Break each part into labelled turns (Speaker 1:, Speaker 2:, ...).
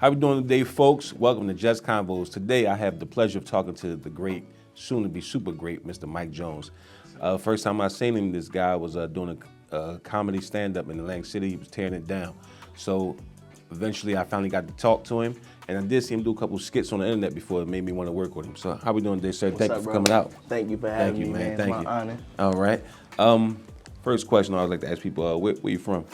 Speaker 1: How we doing today, folks? Welcome to Just Convos. Today, I have the pleasure of talking to the great, soon-to-be super great, Mr. Mike Jones. First time I seen him, this guy was doing a comedy stand-up in Atlantic City. He was tearing it down. So eventually, I finally got to talk to him, and I did see him do a couple skits on the internet before it made me want to work with him. So how we doing today, sir? Thank you for coming out.
Speaker 2: Thank you for having me, man.
Speaker 1: Thank
Speaker 2: It's my honor.
Speaker 1: All right. First question I always like to ask people, where you from?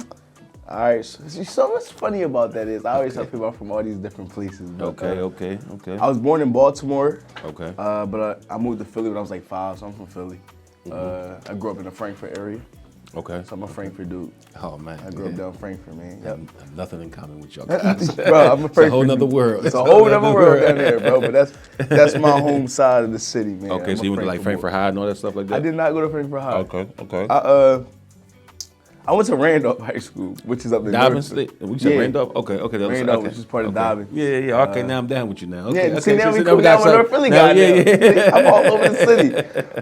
Speaker 2: All right, so what's funny about that is I always tell people I'm from all these different places. But,
Speaker 1: Okay.
Speaker 2: I was born in Baltimore.
Speaker 1: Okay.
Speaker 2: But I moved to Philly when I was like 5, so I'm from Philly. I grew up in the Frankfurt area.
Speaker 1: Okay.
Speaker 2: So I'm a Frankfurt dude.
Speaker 1: Oh, man.
Speaker 2: I grew up down Frankfurt, man. Yep.
Speaker 1: I have nothing in common with y'all guys.
Speaker 2: Bro, I'm a Frankfurt.
Speaker 1: It's a whole nother world.
Speaker 2: It's a whole nother world down there, bro. But that's my home side of the city, man.
Speaker 1: Okay, so you went to like Frankfurt High and all that stuff like that?
Speaker 2: I did not go to Frankfurt High.
Speaker 1: Okay.
Speaker 2: I went to Randolph High School, which is up in
Speaker 1: Dobbin State? We said
Speaker 2: Yeah.
Speaker 1: Randolph? Okay.
Speaker 2: Randolph, which is part of Dobbin.
Speaker 1: Yeah. Okay, now I'm down with you now. Okay,
Speaker 2: Yeah, see, now we
Speaker 1: so
Speaker 2: cool.
Speaker 1: we
Speaker 2: Now
Speaker 1: got
Speaker 2: I'm a North Philly guy now.
Speaker 1: Yeah.
Speaker 2: I'm all over the city.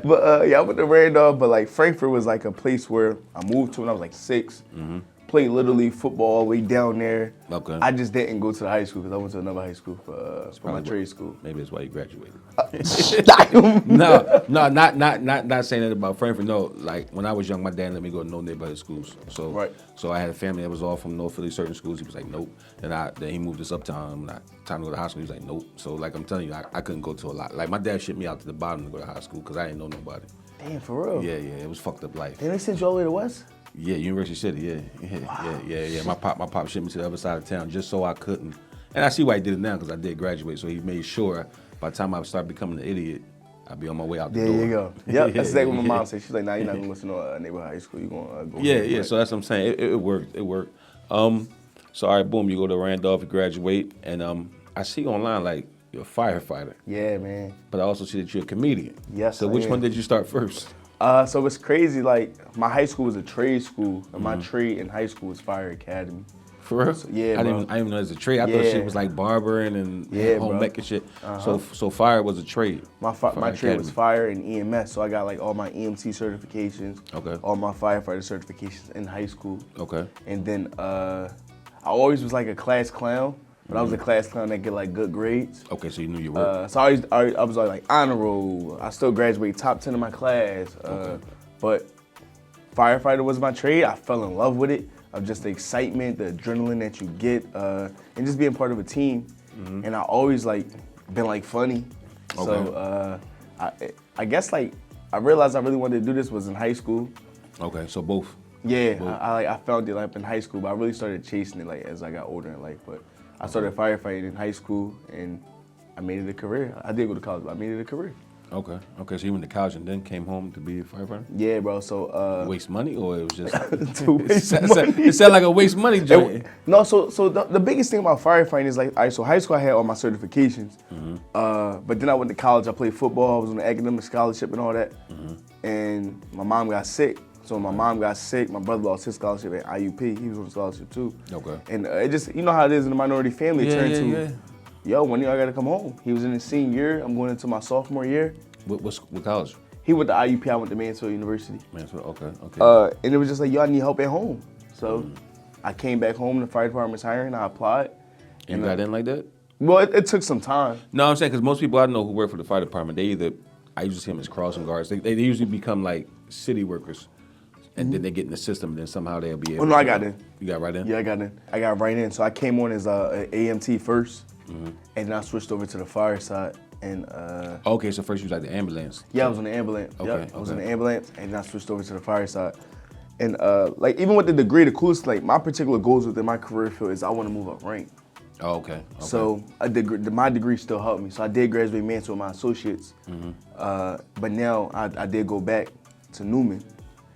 Speaker 2: But I went to Randolph, but like Frankfurt was like a place where I moved to when I was like 6. Played literally football all the way down there.
Speaker 1: Okay.
Speaker 2: I just didn't go to the high school because I went to another high school for my trade school.
Speaker 1: Maybe that's why you graduated.
Speaker 2: No.
Speaker 1: No, not saying that about Frankfurt. No, like when I was young, my dad let me go to no neighborhood schools. So
Speaker 2: Right.
Speaker 1: So I had a family that was all from North Philly, certain schools. He was like, nope. Then he moved us uptown. Time to go to high school. He was like, nope. So like I'm telling you, I couldn't go to a lot. Like my dad shipped me out to the bottom to go to high school because I didn't know nobody.
Speaker 2: Damn, for real?
Speaker 1: Yeah, it was fucked up life.
Speaker 2: Then they sent you all the way to West?
Speaker 1: Yeah, University City. Yeah. My pop shipped me to the other side of town just so I couldn't. And I see why he did it now because I did graduate. So he made sure by the time I started becoming an idiot, I'd be on my way out the door.
Speaker 2: There you go. Yep, that's exactly what my mom said. She's like, nah, you're not going to listen to a neighborhood high school. You're going to go.
Speaker 1: Yeah. So that's what I'm saying. It worked. So all right, boom, you go to Randolph, you graduate, and I see online like you're a firefighter.
Speaker 2: Yeah, man.
Speaker 1: But I also see that you're a comedian.
Speaker 2: Yes,
Speaker 1: So which one did you start first?
Speaker 2: So it's crazy, like, my high school was a trade school, and my trade in high school was Fire Academy.
Speaker 1: For real?
Speaker 2: So, yeah,
Speaker 1: I didn't even know it was a trade. I thought shit was like barbering and home ec and shit. So fire was a trade.
Speaker 2: My trade was fire and EMS, so I got like all my EMT certifications, all my firefighter certifications in high school.
Speaker 1: Okay.
Speaker 2: And then I always was like a class clown, but I was a class clown that get like good grades.
Speaker 1: Okay, so you knew your work.
Speaker 2: So I was like honor roll. I still graduated top 10 in my class. But firefighter was my trade. I fell in love with it. Of just the excitement, the adrenaline that you get, and just being part of a team. And I always like been like funny. So I guess like I realized I really wanted to do this was in high school.
Speaker 1: Okay, so both.
Speaker 2: Yeah, I found it like in high school, but I really started chasing it like as I got older in life. But I started firefighting in high school, and I made it a career. I did go to college, but I made it a career.
Speaker 1: Okay, so you went to college and then came home to be a firefighter?
Speaker 2: Yeah, bro. So
Speaker 1: waste money, or it was just
Speaker 2: to waste money.
Speaker 1: It sounded like a waste money joint.
Speaker 2: No, so the biggest thing about firefighting is like, so high school I had all my certifications, but then I went to college. I played football. I was on an academic scholarship and all that, and my mom got sick. So when my mom got sick, my brother lost his scholarship at IUP. He was on a scholarship too. Okay. And it just, you know how it is in a minority family. It turned to, yo, one year I gotta come home. He was in his senior year. I'm going into my sophomore year.
Speaker 1: What college?
Speaker 2: He went to IUP. I went to Mansfield University.
Speaker 1: Mansfield, okay.
Speaker 2: And it was just like, yo, I need help at home. So I came back home. The fire department's hiring. I applied.
Speaker 1: And you got in like that?
Speaker 2: Well, it took some time.
Speaker 1: No, I'm saying because most people I know who work for the fire department, I usually see them as crossing guards. They usually become like city workers. And then they get in the system, and then somehow they'll be able
Speaker 2: to. Oh, no, I got in.
Speaker 1: You got right in?
Speaker 2: Yeah, I got in. I got right in. So I came on as an AMT first, and then I switched over to the fire side. And
Speaker 1: okay, so first you was like the ambulance.
Speaker 2: Yeah, I was on the ambulance.
Speaker 1: Okay,
Speaker 2: I was in the ambulance, and then I switched over to the fire side. And like even with the degree, the coolest, like my particular goals within my career field is I want to move up rank.
Speaker 1: Oh, okay.
Speaker 2: So my degree still helped me. So I did graduate Mansfield with my associates, but now I did go back to Newman.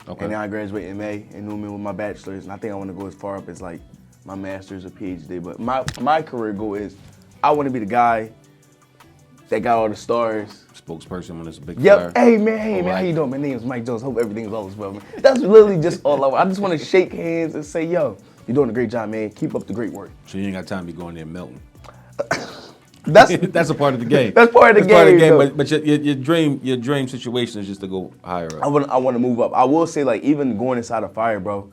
Speaker 2: Okay. And then I graduated in May in Newman with my bachelor's, and I think I want to go as far up as like my master's or PhD. But my career goal is I want to be the guy that got all the stars.
Speaker 1: Spokesperson when it's a big
Speaker 2: fire.
Speaker 1: Hey
Speaker 2: man, how you doing? My name is Mike Jones. Hope everything's all is well, man. That's literally just all I want. I just want to shake hands and say, yo, you're doing a great job, man. Keep up the great work.
Speaker 1: So you ain't got time to be going there melting.
Speaker 2: That's
Speaker 1: a part of the game.
Speaker 2: That's part of the game.
Speaker 1: But your dream situation is just to go higher up.
Speaker 2: I want to move up. I will say, like, even going inside a fire, bro,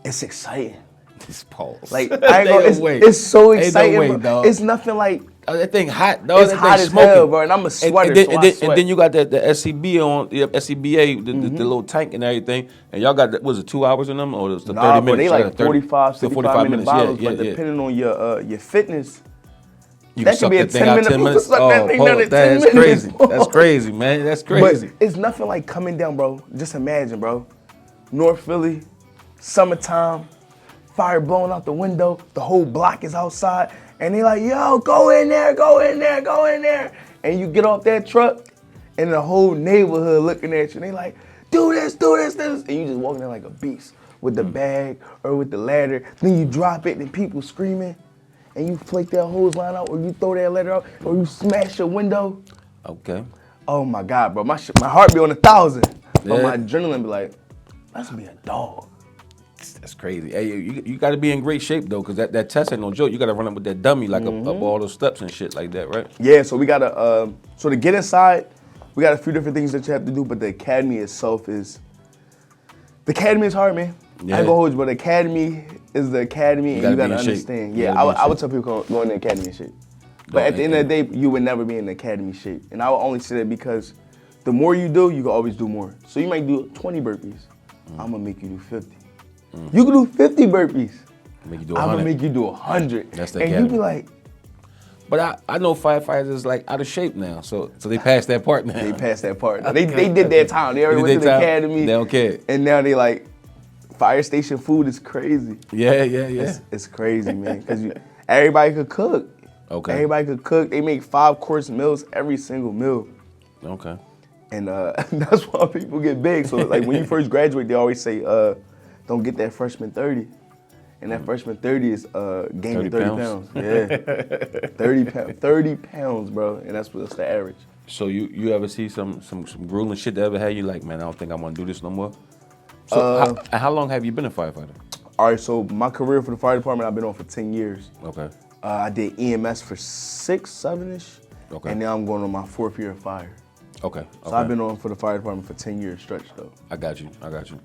Speaker 2: it's exciting.
Speaker 1: These balls.
Speaker 2: Like, I ain't gonna, it's so exciting,
Speaker 1: Ain't no way,
Speaker 2: bro.
Speaker 1: dog.
Speaker 2: It's nothing like,
Speaker 1: That thing hot, dog.
Speaker 2: it's
Speaker 1: That
Speaker 2: hot
Speaker 1: thing
Speaker 2: as
Speaker 1: smoking.
Speaker 2: hell, bro, and I'm a sweater,
Speaker 1: And then you got the SCB on, the SCBA, the little tank and everything, and y'all got, was it 2 hours in them, or was it 30
Speaker 2: nah,
Speaker 1: minutes?
Speaker 2: bro, they like
Speaker 1: 30,
Speaker 2: 45,
Speaker 1: still
Speaker 2: 55 minute bottles,
Speaker 1: yeah,
Speaker 2: but depending on your fitness,
Speaker 1: you
Speaker 2: that
Speaker 1: can
Speaker 2: could be a
Speaker 1: suck that thing out
Speaker 2: 10
Speaker 1: 10
Speaker 2: minute.
Speaker 1: minutes.
Speaker 2: Suck that thing down in 10
Speaker 1: that's
Speaker 2: minutes.
Speaker 1: crazy. That's crazy, man. That's crazy.
Speaker 2: But it's nothing like coming down, bro. Just imagine, bro. North Philly, summertime, fire blowing out the window, the whole block is outside, and they like, yo, go in there, go in there, go in there. And you get off that truck, and the whole neighborhood looking at you, and they like, do this, do this, this. And you just walking there like a beast with the bag or with the ladder. Then you drop it, and people screaming, and you flake that hose line out, or you throw that ladder out, or you smash your window.
Speaker 1: Okay.
Speaker 2: Oh my God, bro, my heart be on 1,000. But
Speaker 1: Yeah.
Speaker 2: my adrenaline be like, let's be a dog.
Speaker 1: That's crazy. Hey, you got to be in great shape though, cause that test ain't no joke. You got to run up with that dummy like up all those steps and shit like that, right?
Speaker 2: Yeah, so we gotta, so to get inside, we got a few different things that you have to do, but the academy itself the academy is hard, man.
Speaker 1: Yeah.
Speaker 2: I ain't gonna hold you, but the academy is the academy, and
Speaker 1: gotta
Speaker 2: you gotta
Speaker 1: be in shape.
Speaker 2: understand.
Speaker 1: You
Speaker 2: Yeah,
Speaker 1: gotta be in
Speaker 2: I would
Speaker 1: shape.
Speaker 2: tell people go in the academy in shape. But at the end of the day, you would never be in the academy shape. And I would only say that because the more you do, you can always do more. So you might do 20 burpees. I'm gonna make you do 50. You can do 50 burpees.
Speaker 1: Make you do
Speaker 2: I'm
Speaker 1: 100.
Speaker 2: gonna make you do 100.
Speaker 1: That's the
Speaker 2: and you
Speaker 1: academy.
Speaker 2: be like,
Speaker 1: But I know firefighters is like out of shape now, so they passed that part now.
Speaker 2: they passed that part. They did their time. They already
Speaker 1: They
Speaker 2: went
Speaker 1: did
Speaker 2: to the
Speaker 1: their time.
Speaker 2: academy.
Speaker 1: They don't care.
Speaker 2: And now they like, fire station food is crazy.
Speaker 1: Yeah.
Speaker 2: It's crazy, man. Because everybody could cook.
Speaker 1: Okay.
Speaker 2: Everybody could cook. They make 5-course meals every single meal.
Speaker 1: Okay.
Speaker 2: And that's why people get big. So like when you first graduate, they always say, don't get that freshman 30. And that freshman 30 is gaining 30 pounds. Yeah. 30 pounds, bro. And that's the average.
Speaker 1: So you ever see some grueling shit that ever had you like, man, I don't think I want to do this no more? So how long have you been a firefighter?
Speaker 2: All right, so my career for the fire department, I've been on for 10 years.
Speaker 1: Okay.
Speaker 2: I did EMS for 6, 7-ish.
Speaker 1: Okay.
Speaker 2: And now I'm going on my 4th year of fire.
Speaker 1: Okay.
Speaker 2: So I've been on for the fire department for 10 years stretch though.
Speaker 1: I got you.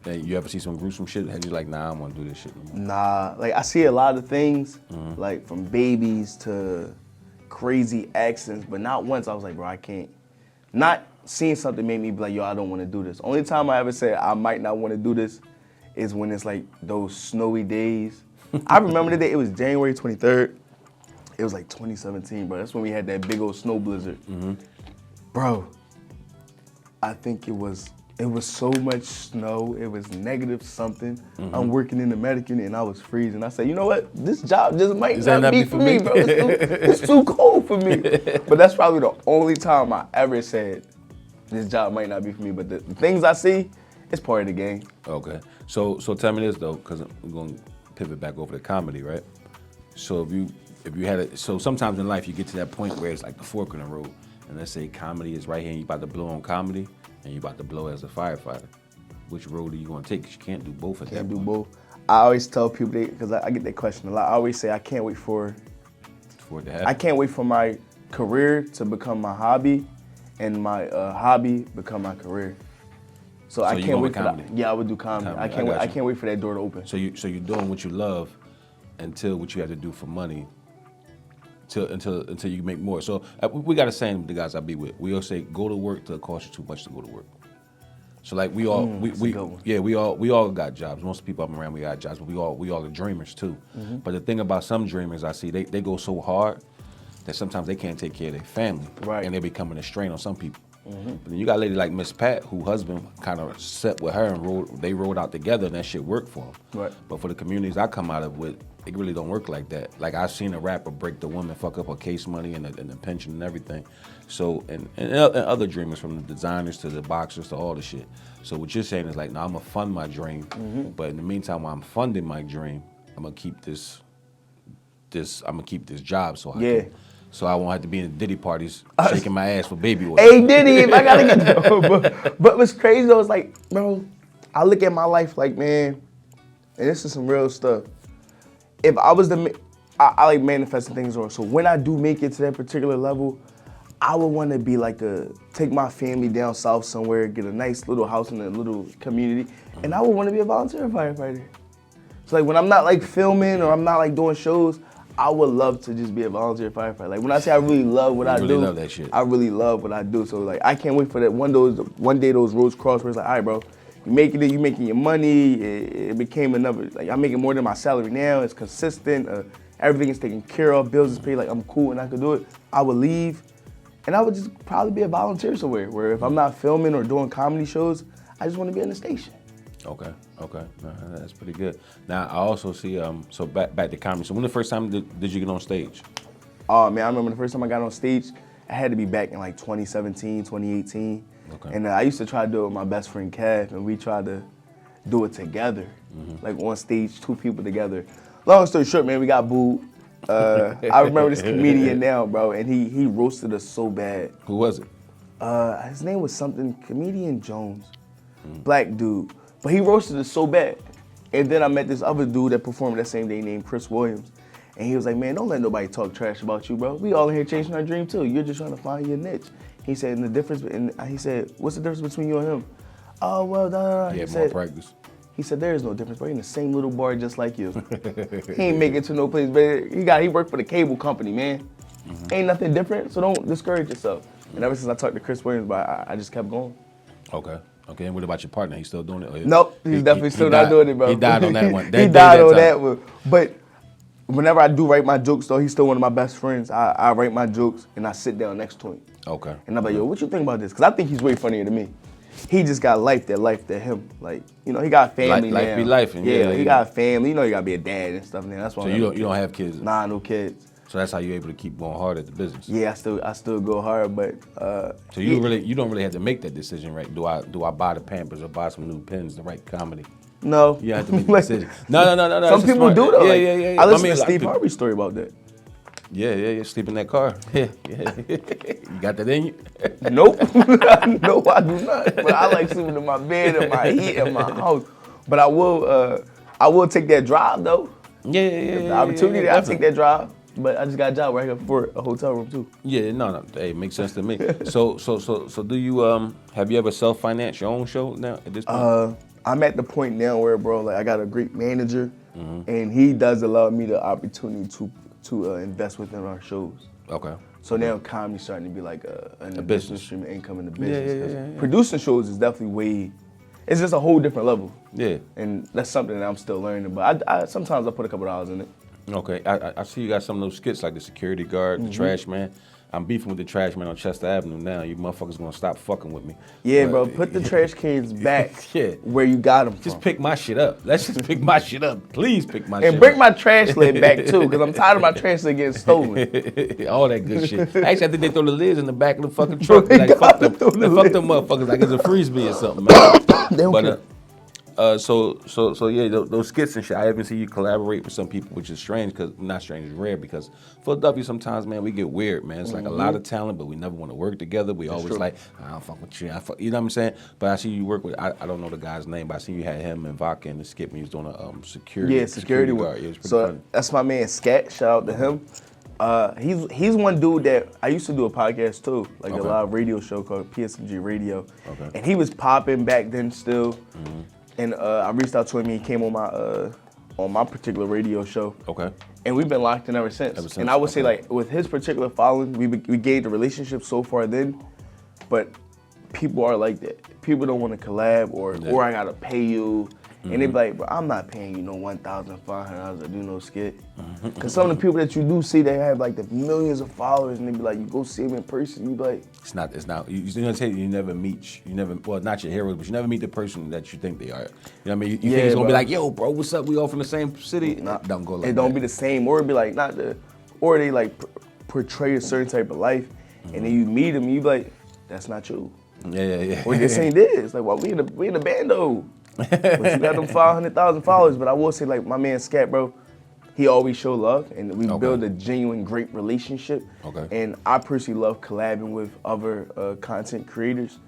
Speaker 1: Hey, you ever see some gruesome shit that had you like, nah, I don't want to do this shit no more?
Speaker 2: Nah, like I see a lot of things, like from babies to crazy accidents, but not once I was like, bro, I can't. Not seeing something made me be like, yo, I don't want to do this. Only time I ever said I might not want to do this is when it's like those snowy days. I remember the day, it was January 23rd. It was like 2017, bro. That's when we had that big old snow blizzard. Bro, I think it was so much snow. It was negative something. I'm working in the medical unit and I was freezing. I said, you know what? This job just might not be for me, bro. It's too cold for me. But that's probably the only time I ever said this job might not be for me. But the things I see, it's part of the game.
Speaker 1: Okay. So tell me this though, because we're gonna pivot back over to comedy, right? So if you had it, so sometimes in life you get to that point where it's like the fork in the road, and let's say comedy is right here, and you about to blow on comedy, and you about to blow as a firefighter. Which road are you gonna take? 'Cause you can't do both at that
Speaker 2: Can't do
Speaker 1: point.
Speaker 2: both. I always tell people, because I get that question a lot. I always say I can't wait for
Speaker 1: For it to happen.
Speaker 2: I can't wait for my career to become my hobby, and my hobby become my career. So I
Speaker 1: you
Speaker 2: can't
Speaker 1: going
Speaker 2: wait
Speaker 1: with
Speaker 2: for
Speaker 1: comedy?
Speaker 2: that. Yeah, I would do comedy.
Speaker 1: Comedy,
Speaker 2: I
Speaker 1: I
Speaker 2: can't wait.
Speaker 1: got
Speaker 2: I
Speaker 1: you.
Speaker 2: can't wait for that door to open.
Speaker 1: So you're doing what you love until what you have to do for money. Until you make more. So we got a saying with the guys I be with. We all say go to work till it costs you too much to go to work. So like we all
Speaker 2: that's a good one.
Speaker 1: yeah we all got jobs. Most people I'm around we got jobs, but we all are dreamers too. But the thing about some dreamers I see they go so hard that sometimes they can't take care of their family,
Speaker 2: Right.
Speaker 1: and they becoming a strain on some people. But then you got a lady like Miss Pat, who husband kind of set with her and they rode out together, and that shit worked for them.
Speaker 2: Right.
Speaker 1: But for the communities I come out of with, it really don't work like that. Like I've seen a rapper break the woman, fuck up her case money and the pension and everything. So and other dreamers, from the designers to the boxers to all the shit. So what you're saying is like, no, I'm gonna fund my dream, but in the meantime, while I'm funding my dream, I'm gonna keep this job so I won't have to be in Diddy parties shaking my ass for baby oil.
Speaker 2: Hey Diddy, if I gotta get but what's crazy though is like, bro, I look at my life like, man, and this is some real stuff. If I was I like manifesting things on. So when I do make it to that particular level, I would want to be like take my family down south somewhere, get a nice little house in a little community, and I would want to be a volunteer firefighter. So So like when I'm not like filming or I'm not like doing shows, I would love to just be a volunteer firefighter. Like when I say I really love what I do,
Speaker 1: love that shit.
Speaker 2: I really love what I do. So like I can't wait for that one day those roads cross where it's like, all right, bro, you making it, you making your money. It became another, like I'm making more than my salary now. It's consistent. Everything is taken care of. Bills is paid. Like I'm cool and I could do it. I would leave, and I would just probably be a volunteer somewhere. Where if I'm not filming or doing comedy shows, I just want to be in the station.
Speaker 1: Okay. No, that's pretty good. Now I also see so back to comedy. So when the first time did you get on stage?
Speaker 2: Oh man, I remember the first time I got on stage, I had to be back in like 2017, 2018.
Speaker 1: Okay.
Speaker 2: And I used to try to do it with my best friend Kev, and we tried to do it together, like on stage, 2 people together. Long story short, man, we got booed. I remember this comedian now, bro, and he roasted us so bad.
Speaker 1: Who was it?
Speaker 2: His name was something, comedian Jones, black dude. But he roasted us so bad. And then I met this other dude that performed that same day named Chris Williams. And he was like, man, don't let nobody talk trash about you, bro. We all in here chasing our dream too. You're just trying to find your niche. He said, he said, what's the difference between you and him? Oh, well,
Speaker 1: He had more practice.
Speaker 2: He said, there is no difference, bro. He in the same little bar just like you. He ain't make it to no place better. He worked for the cable company, man. Ain't nothing different, so don't discourage yourself. And ever since I talked to Chris Williams, I just kept going.
Speaker 1: Okay, and what about your partner? He's still doing it?
Speaker 2: Nope, he's definitely still not doing it, bro.
Speaker 1: He died on that one.
Speaker 2: He died on that one. But whenever I do write my jokes, though, he's still one of my best friends. I write my jokes and I sit down next to him.
Speaker 1: Okay.
Speaker 2: And I'm like, yo, what you think about this? Because I think he's way funnier than me. He just got life that him. Like, you know, he got family now.
Speaker 1: Life be life.
Speaker 2: Yeah, he got family. You know, you got to be a dad and stuff now. That's why.
Speaker 1: So you don't have kids?
Speaker 2: Nah, no kids.
Speaker 1: So that's how you're able to keep going hard at the business.
Speaker 2: Yeah, I still go hard, but
Speaker 1: so you don't really have to make that decision, right? Do I buy the Pampers or buy some new pens to write comedy?
Speaker 2: No.
Speaker 1: You have to make the decision. No.
Speaker 2: Some people do though.
Speaker 1: Yeah.
Speaker 2: I listened to Steve Harvey's story about that.
Speaker 1: Yeah. Sleep in that car. Yeah. You got that in you?
Speaker 2: Nope. No, I do not. But I like sleeping in my bed and my heat in my house. But I will take that drive though. Yeah. The opportunity, I'll take that drive. But I just got a job right here for a hotel room too.
Speaker 1: Yeah, no. Hey, it makes sense to me. So do you have you ever self-financed your own show now at this point?
Speaker 2: I'm at the point now where, bro, like I got a great manager, and he does allow me the opportunity to invest within our shows.
Speaker 1: Okay.
Speaker 2: So now comedy's starting to be like a business stream of income in the business.
Speaker 1: Yeah.
Speaker 2: Producing shows is definitely it's just a whole different level.
Speaker 1: Yeah.
Speaker 2: And that's something that I'm still learning. But I sometimes I put a couple dollars in it.
Speaker 1: Okay, I see you got some of those skits like the security guard, the trash man. I'm beefing with the trash man on Chester Avenue now. You motherfuckers gonna stop fucking with me.
Speaker 2: Yeah, bro, put the trash cans back where you got them from.
Speaker 1: Just pick my shit up. Let's just pick my shit up. Please pick my shit up.
Speaker 2: And bring my trash lid back too, because I'm tired of my trash lid getting stolen.
Speaker 1: All that good shit. Actually, I think they throw the lids in the back of the fucking truck. Like, fuck them motherfuckers like it's a frisbee or something, man.
Speaker 2: They don't care.
Speaker 1: So yeah, those skits and shit. I even see you collaborate with some people, which is strange because not strange, it's rare because Philadelphia sometimes, man, we get weird, man. It's like a lot of talent, but we never want to work together. We always like, I don't fuck with you. You know what I'm saying? But I see you work with. I don't know the guy's name, but I see you had him and Vodka in the skit when he was doing a security.
Speaker 2: Yeah, security
Speaker 1: guard. Yeah, it was pretty
Speaker 2: so
Speaker 1: funny.
Speaker 2: that's my man Scat. Shout out to him. He's one dude that I used to do a podcast too, like a live radio show called PSMG Radio. Okay. And he was popping back then still. And I reached out to him and he came on my particular radio show. Okay. And we've been locked in ever since. And I would say like with his particular following, we gained a relationship so far then, but people are like that. People don't want to collab or I gotta pay you. And they be like, bro, I'm not paying you no $1,500 to do no skit. Because some of the people that you do see, they have like the millions of followers, and they be like, you go see them in person, you be like,
Speaker 1: it's not. You know what I'm saying? You never meet. Well, not your heroes, but you never meet the person that you think they are. You know what I mean? You think it's gonna be like, yo, bro, what's up? We all from the same city. Don't go like that.
Speaker 2: It don't be the same, or it be like or they like portray a certain type of life, and then you meet them, and you be like, that's not you.
Speaker 1: Yeah.
Speaker 2: Or this ain't this. Like, well, we in the band though. But you got them 500,000 followers. But I will say, like, my man Scat, bro, he always show love, and we build a genuine, great relationship. Okay. And I personally love collabing with other content creators,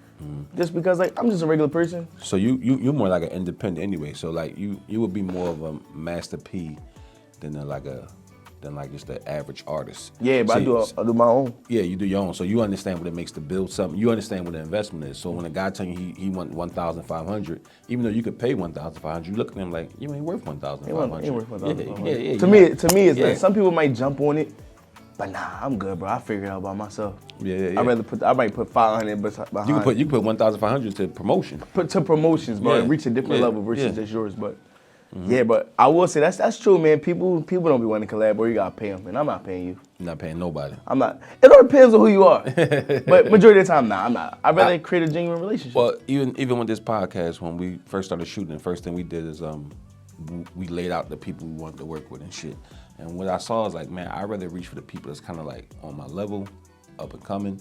Speaker 2: just because, like, I'm just a regular person.
Speaker 1: So you're more like an independent anyway. So like you would be more of a Master P than like a than like just the average artist.
Speaker 2: Yeah, but
Speaker 1: See,
Speaker 2: I do my own.
Speaker 1: Yeah, you do your own, so you understand what it makes to build something. You understand what the investment is. So when a guy tell you he want 1,500, even though you could pay 1,500, you look at him like you ain't worth 1,500.
Speaker 2: Ain't worth 1,500.
Speaker 1: Yeah.
Speaker 2: To me, it's
Speaker 1: yeah.
Speaker 2: like some people might jump on it, but nah, I'm good, bro. I figure it out by myself.
Speaker 1: Yeah.
Speaker 2: I might put 500 behind.
Speaker 1: You can put 1,500 to promotion.
Speaker 2: Put to promotions, bro, and reach a different level versus just yours, but. Yeah, but I will say that's true, man. People don't be wanting to collab, or you gotta pay them, and I'm not paying you.
Speaker 1: You're not paying nobody.
Speaker 2: I'm not. It all depends on who you are, but majority of the time, nah, I'm not. I'd rather create a genuine relationship.
Speaker 1: Well, even with this podcast, when we first started shooting, the first thing we did is we laid out the people we wanted to work with and shit. And what I saw is like, man, I'd rather reach for the people that's kind of like on my level, up and coming,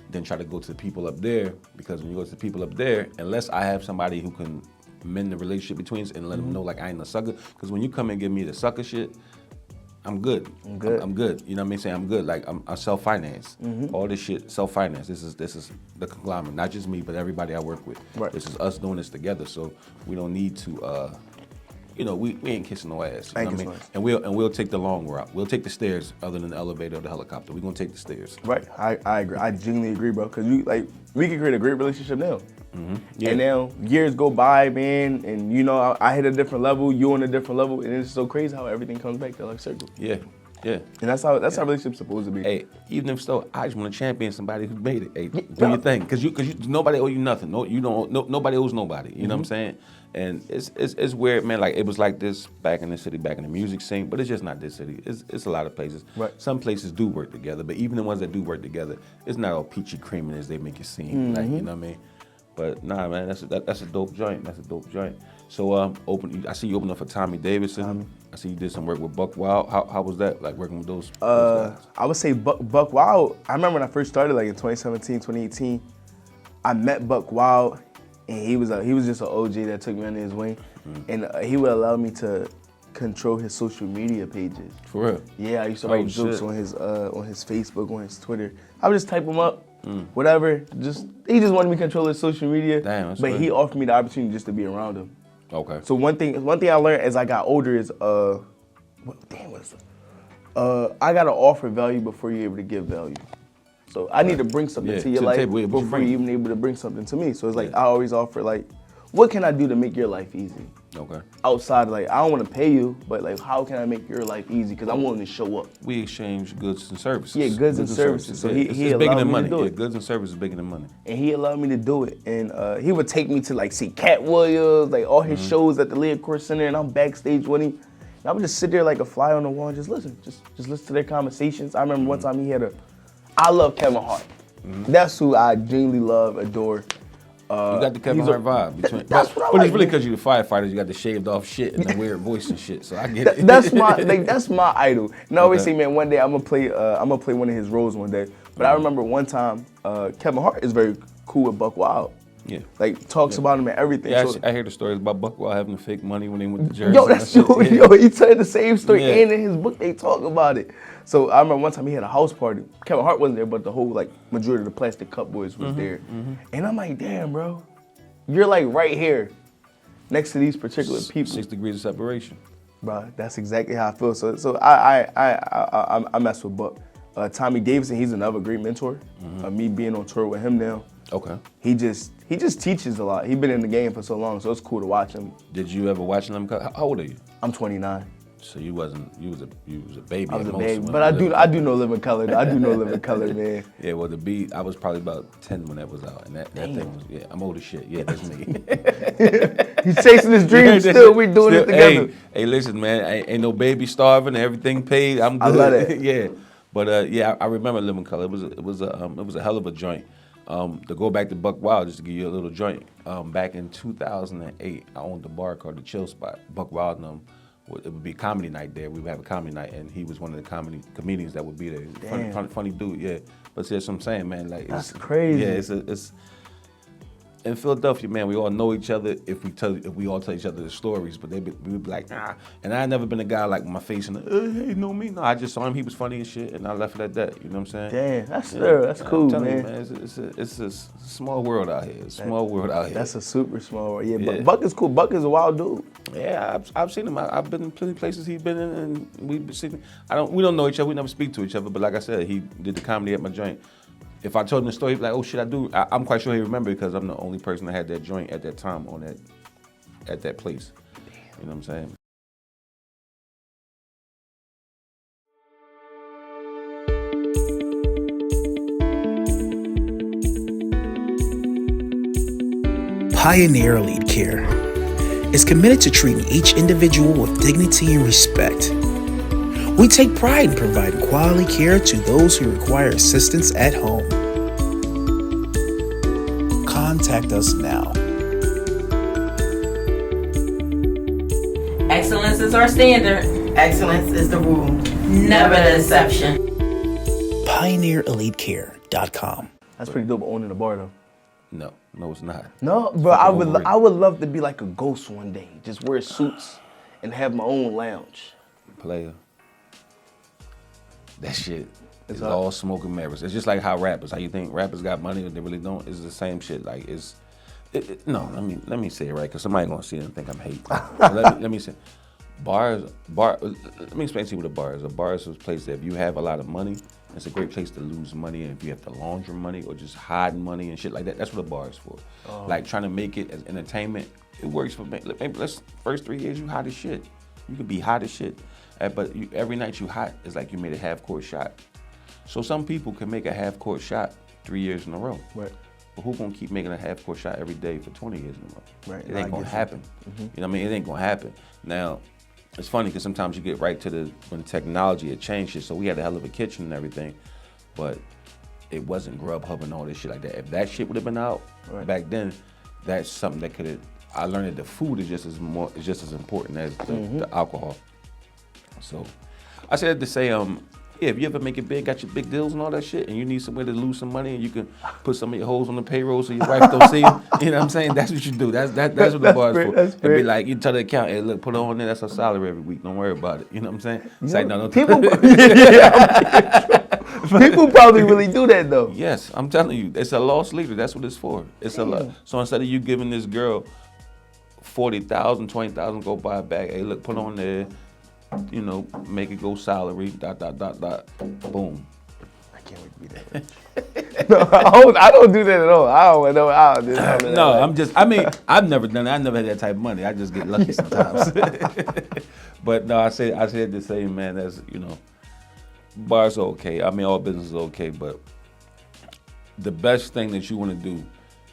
Speaker 1: than try to go to the people up there, because when you go to the people up there, unless I have somebody who can mend the relationship between us and let them know like I ain't a sucker. Because when you come and give me the sucker shit, I'm good. I'm good. You know what I mean? Saying I'm good. Like I self-finance. All this shit self-finance. This is the conglomerate, not just me, but everybody I work with.
Speaker 2: Right.
Speaker 1: This is us doing this together. So we don't need to. We ain't kissing no ass. You know what I mean? And we'll take the long route. We'll take the stairs, other than the elevator or the helicopter. We're gonna take the stairs.
Speaker 2: Right. I agree. I genuinely agree, bro. Because we can create a great relationship now.
Speaker 1: Yeah.
Speaker 2: And now years go by, man, and I hit a different level, you on a different level, and it's so crazy how everything comes back to like circle.
Speaker 1: Yeah.
Speaker 2: And that's how relationships supposed to be.
Speaker 1: Hey, even if so, I just want to champion somebody who made it. Hey, do your thing, cause nobody owe you nothing. No, you don't. No, nobody owes nobody. You know what I'm saying? And it's weird, man. Like it was like this back in the city, back in the music scene, but it's just not this city. It's a lot of places.
Speaker 2: Right.
Speaker 1: Some places do work together, but even the ones that do work together, it's not all peachy creamy as they make it seem. Like, you know what I mean? But nah, man, that's a dope joint. That's a dope joint. So I see you open up for Tommy Davidson. I see you did some work with Buck Wild. How was that, like working with those guys?
Speaker 2: I would say Buck Wild. I remember when I first started, like in 2017, 2018. I met Buck Wild, and he was just an OG that took me under his wing, and he would allow me to control his social media pages.
Speaker 1: For real?
Speaker 2: Yeah, I used to write jokes on his Facebook, on his Twitter. I would just type them up. Whatever, he just wanted me to control his social media.
Speaker 1: Damn, that's
Speaker 2: but
Speaker 1: good.
Speaker 2: he offered me the opportunity just to be around him.
Speaker 1: Okay.
Speaker 2: So one thing I learned as I got older is I gotta offer value before you're able to give value. So I need to bring something to your life before you're even able to bring something to me. So it's like I always offer like, what can I do to make your life easy?
Speaker 1: Okay.
Speaker 2: Outside, like I don't want to pay you, but like how can I make your life easy? Because I'm willing to show up.
Speaker 1: We exchange goods and services.
Speaker 2: Yeah, goods and services. So he
Speaker 1: it's bigger
Speaker 2: allowed
Speaker 1: than
Speaker 2: me
Speaker 1: money.
Speaker 2: to do it.
Speaker 1: Yeah, goods and services is bigger than money.
Speaker 2: And he allowed me to do it. And he would take me to like see Cat Williams, like all his shows at the Leah Course Center, and I'm backstage with him. And I would just sit there like a fly on the wall and just listen. Just listen to their conversations. I remember one time I love Kevin Hart. That's who I genuinely love, adore.
Speaker 1: You got the Kevin Hart vibe.
Speaker 2: That's what I
Speaker 1: But
Speaker 2: like.
Speaker 1: it's really because you're the firefighter. You got the shaved off shit and the weird voice and shit. So I get it.
Speaker 2: That's my idol. And I always say, man, one day I'm gonna play one of his roles one day. But I remember one time, Kevin Hart is very cool with Buck Wild.
Speaker 1: Yeah.
Speaker 2: Like talks about him and everything.
Speaker 1: Yeah,
Speaker 2: So,
Speaker 1: I hear the stories about Buck Wild having the fake money when they went to Jersey.
Speaker 2: yo, that's true. Yo, he told the same story,
Speaker 1: Yeah.
Speaker 2: and in his book they talk about it. So I remember one time he had a house party. Kevin Hart wasn't there, but the whole like majority of the Plastic Cup Boys was there. And I'm like, damn, bro, you're like right here, next to these particular people.
Speaker 1: 6 degrees of separation.
Speaker 2: Bro, that's exactly how I feel. So I mess with Buck. Tommy Davidson, he's another great mentor. Me being on tour with him now.
Speaker 1: Okay.
Speaker 2: He just teaches a lot. He's been in the game for so long, so it's cool to watch him.
Speaker 1: Did you ever watch them? How old are you?
Speaker 2: I'm 29.
Speaker 1: So you was a baby.
Speaker 2: I was
Speaker 1: at
Speaker 2: a
Speaker 1: most
Speaker 2: baby,
Speaker 1: when
Speaker 2: but I do know Living Color. I do know Living Color, man.
Speaker 1: Yeah, well, the beat, I was probably about 10 when that was out, and that thing was, yeah, I'm old as shit. Yeah, that's me.
Speaker 2: He's chasing his dreams still. We're doing it together.
Speaker 1: Hey, listen, man, ain't no baby starving. Everything paid. I'm good.
Speaker 2: I love it.
Speaker 1: Yeah, but yeah, I remember Living Color. It was a hell of a joint. To go back to Buck Wild, just to give you a little joint. Back in 2008, I owned a bar called the Chill Spot. Buck Wild and them. It would be comedy night there. We would have a comedy night, and he was one of the comedians that would be there. Funny dude, yeah. But see, that's what I'm saying, man. Like,
Speaker 2: That's crazy.
Speaker 1: Yeah, in Philadelphia, man, we all know each other if we all tell each other the stories, but we be like, nah. And I ain't never been a guy like my face and hey, you know me? No, I just saw him, he was funny and shit, and I left it at that. You know what I'm saying?
Speaker 2: Damn, that's cool,
Speaker 1: I'm telling
Speaker 2: man.
Speaker 1: you, man, it's a small world out here. It's a small world out here.
Speaker 2: That's a super small world. Yeah, but Buck is cool. Buck is a wild dude.
Speaker 1: Yeah, I've seen him. I've been in plenty of places he's been in, and we've seen. We don't know each other. We never speak to each other. But like I said, he did the comedy at my joint. If I told him the story, he'd be like, "Oh shit, I do." I'm quite sure he remember because I'm the only person that had that joint at that time at that place. You know what I'm saying?
Speaker 3: Pioneer Elite Care is committed to treating each individual with dignity and respect. We take pride in providing quality care to those who require assistance at home. Contact us now.
Speaker 4: Excellence is our standard.
Speaker 5: Excellence is the rule,
Speaker 4: Never the exception.
Speaker 3: PioneerEliteCare.com.
Speaker 2: That's pretty dope owning a bar though.
Speaker 1: No, it's not.
Speaker 2: No, but I would love to be like a ghost one day. Just wear suits and have my own lounge.
Speaker 1: Player. That shit is all smoke and mirrors. It's just like how you think rappers got money and they really don't. It's the same shit. Like let me say it right, because somebody gonna see it and think I'm hating. let me say, let me explain to you what a bar is. A bar is a place that if you have a lot of money, it's a great place to lose money, and if you have to launder money or just hide money and shit like that, that's what a bar is for. Like trying to make it as entertainment, it works for me. Maybe first 3 years you hot as shit. You could be hot as shit, but every night you hot is like you made a half-court shot. So some people can make a half-court shot 3 years in a row.
Speaker 2: Right.
Speaker 1: But who gonna keep making a half-court shot every day for 20 years in a row?
Speaker 2: Right.
Speaker 1: It ain't gonna happen. You know what I mean? It ain't gonna happen. Now, it's funny because sometimes you get right to when technology had changed it, so we had a hell of a kitchen and everything, but it wasn't Grubhub and all this shit like that. If that shit would have been out back then, that's something that could have. I learned that the food is just as important as the alcohol. So, I said to say, if you ever make it big, got your big deals and all that shit, and you need somewhere to lose some money, and you can put some of your hoes on the payroll so your wife don't see you. You know what I'm saying? That's what you do. That's what the bar's for.
Speaker 2: That's
Speaker 1: It'd be like, you tell the account, hey, look, put her on there. That's her salary every week. Don't worry about it. You know what I'm saying? It's like, no, don't
Speaker 2: People, people probably really do that though.
Speaker 1: Yes, I'm telling you, it's a lost leader. That's what it's for. It's a lot. So instead of you giving this girl 40,000, 20,000, go buy a bag. Hey, look, put on there. You know, make it go salary. ... Boom.
Speaker 2: I can't wait to be that rich. No, I don't do that at all. I don't do that.
Speaker 1: No, I've never done it. I never had that type of money. I just get lucky sometimes. But no, I said the same, man. As you know, bars are okay. I mean, all business is okay, but the best thing that you want to do